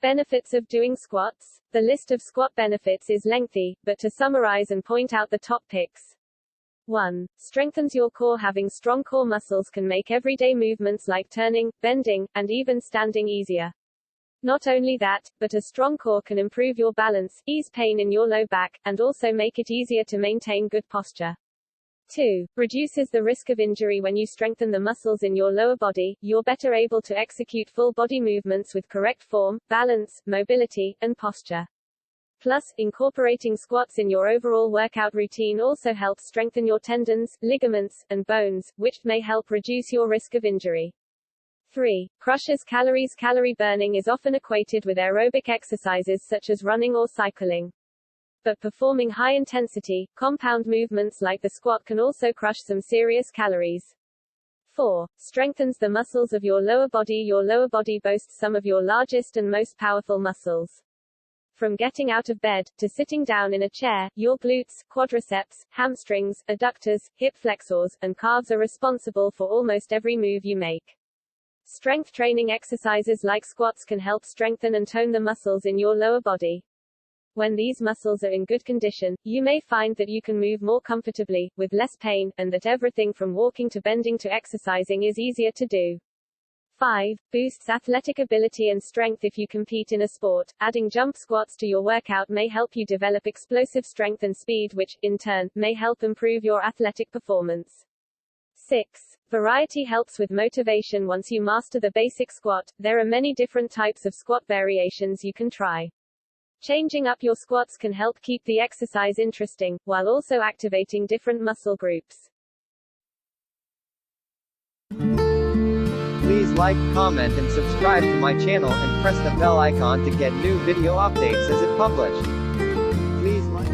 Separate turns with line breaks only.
Benefits of doing squats. The list of squat benefits is lengthy, but to summarize and point out the top picks. 1. Strengthens your core. Having strong core muscles can make everyday movements like turning, bending, and even standing easier. Not only that, but a strong core can improve your balance, ease pain in your low back, and also make it easier to maintain good posture. 2. Reduces the risk of injury. When you strengthen the muscles in your lower body, you're better able to execute full body movements with correct form, balance, mobility, and posture. Plus, incorporating squats in your overall workout routine also helps strengthen your tendons, ligaments, and bones, which may help reduce your risk of injury. 3. Crushes calories. Calorie burning is often equated with aerobic exercises such as running or cycling. But performing high-intensity, compound movements like the squat can also crush some serious calories. 4. Strengthens the muscles of your lower body. Your lower body boasts some of your largest and most powerful muscles. From getting out of bed, to sitting down in a chair, your glutes, quadriceps, hamstrings, adductors, hip flexors, and calves are responsible for almost every move you make. Strength training exercises like squats can help strengthen and tone the muscles in your lower body. When these muscles are in good condition, you may find that you can move more comfortably, with less pain, and that everything from walking to bending to exercising is easier to do. 5. Boosts athletic ability and strength. If you compete in a sport, adding jump squats to your workout may help you develop explosive strength and speed, which, in turn, may help improve your athletic performance. 6. Variety helps with motivation. Once you master the basic squat, there are many different types of squat variations you can try. Changing up your squats can help keep the exercise interesting, while also activating different muscle groups.
Please like, comment and subscribe to my channel and press the bell icon to get new video updates as it published. Please like.